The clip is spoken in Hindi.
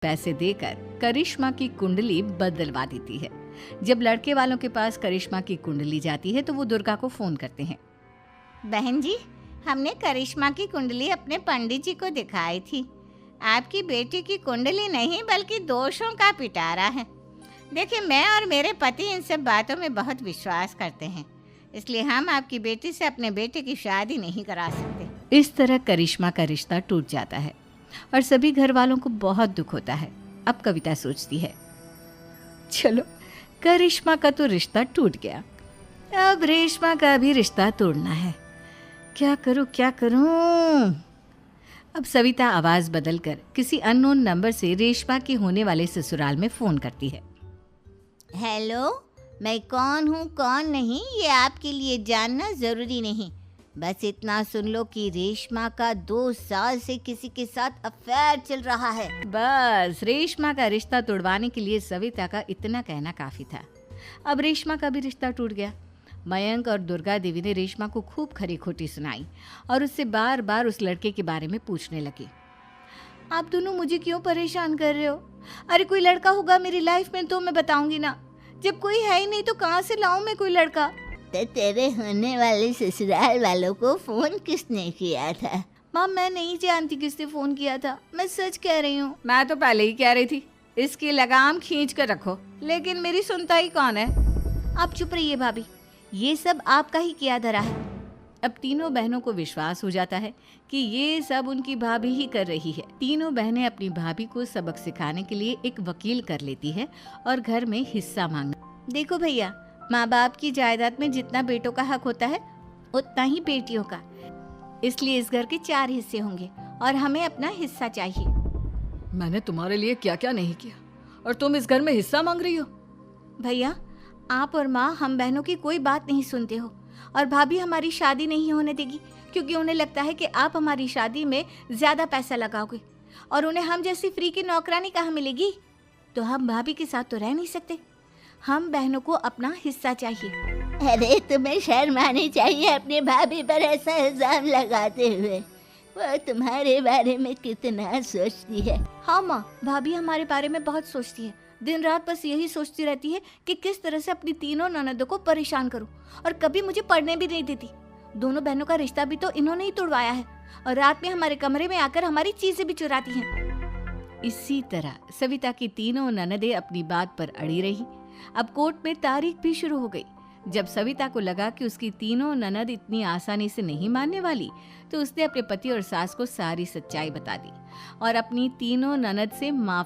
पैसे देकर करिश्मा की कुंडली बदलवा देती है। जब लड़के वालों के पास करिश्मा की कुंडली जाती है तो वो दुर्गा को फोन करते हैं। बहन जी, हमने करिश्मा की कुंडली अपने पंडित जी को दिखाई थी। आपकी बेटी की कुंडली नहीं बल्कि दोषों का पिटारा है। देखिए, मैं और मेरे पति इन सब बातों में बहुत विश्वास करते हैं, इसलिए हम आपकी बेटी से अपने बेटे की शादी नहीं करा सकते। इस तरह करिश्मा का रिश्ता टूट जाता है और सभी घर वालों को बहुत दुख होता है। अब कविता सोचती है, चलो करिश्मा का तो रिश्ता टूट गया, अब रेशमा का भी रिश्ता तोड़ना है। क्या करूं? अब सविता आवाज बदलकर किसी अननोन नंबर से रेशमा के होने वाले ससुराल में फोन करती है। हेलो, मैं कौन हूँ कौन नहीं ये आपके लिए जानना ज़रूरी नहीं। बस इतना सुन लो कि रेशमा का 2 साल से किसी के साथ अफेयर चल रहा है। बस रेशमा का रिश्ता तोड़वाने के लिए सविता का इतना कहना काफी था। अब रेशमा का भी रिश्ता टूट गया। मयंक और दुर्गा देवी ने रेशमा को खूब खरी खोटी सुनाई और उससे बार बार उस लड़के के बारे में पूछने लगी। आप दोनों मुझे क्यों परेशान कर रहे हो? अरे कोई लड़का होगा मेरी लाइफ में तो मैं बताऊंगी ना, जब कोई है ही नहीं तो कहाँ से लाऊं मैं कोई लड़का? तो तेरे होने वाले ससुराल वालों को फोन किसने किया था? माँ, मैं नहीं जानती किसने फोन किया था, मैं सच कह रही हूँ। मैं तो पहले ही कह रही थी इसकी लगाम खींच कर रखो, लेकिन मेरी सुनता ही कौन है। आप चुप रहिए भाभी, ये सब आपका ही किया धरा है। अब तीनों बहनों को विश्वास हो जाता है कि ये सब उनकी भाभी ही कर रही है। तीनों बहनें अपनी भाभी को सबक सिखाने के लिए एक वकील कर लेती है और घर में हिस्सा मांगना। देखो भैया, माँ बाप की जायदाद में जितना बेटों का हक होता है उतना ही बेटियों का, इसलिए इस घर के 4 हिस्से होंगे और हमें अपना हिस्सा चाहिए। मैंने तुम्हारे लिए क्या क्या नहीं किया और तुम इस घर में हिस्सा मांग रही हो? भैया, आप और माँ हम बहनों की कोई बात नहीं सुनते हो और भाभी हमारी शादी नहीं होने देगी क्योंकि उन्हें लगता है कि आप हमारी शादी में ज्यादा पैसा लगाओगे और उन्हें हम जैसी फ्री की नौकरानी कहाँ मिलेगी। तो हम भाभी के साथ तो रह नहीं सकते, हम बहनों को अपना हिस्सा चाहिए। अरे तुम्हें शर्म आनी चाहिए अपने भाभी पर ऐसा इल्जाम लगाते हुए। वो तुम्हारे बारे में कितना सोचती है। हाँ माँ, भाभी हमारे बारे में बहुत सोचती है। दिन रात बस यही सोचती रहती है कि किस तरह से अपनी तीनों ननदों को परेशान करूं और कभी मुझे पढ़ने भी नहीं देती। दोनों बहनों का रिश्ता भी तो इन्होंने ही तोड़वाया है और रात में हमारे कमरे में आकर हमारी चीजें भी चुराती हैं। इसी तरह सविता की तीनों ननदें अपनी बात पर अड़ी रही। अब कोर्ट में तारीख भी शुरू हो गई। जब सविता को लगा कि उसकी तीनों ननद इतनी आसानी से नहीं मानने वाली, तो उसने अपने पति और सास को सारी सच्चाई बता दी और अपनी तीनों ननद से माफी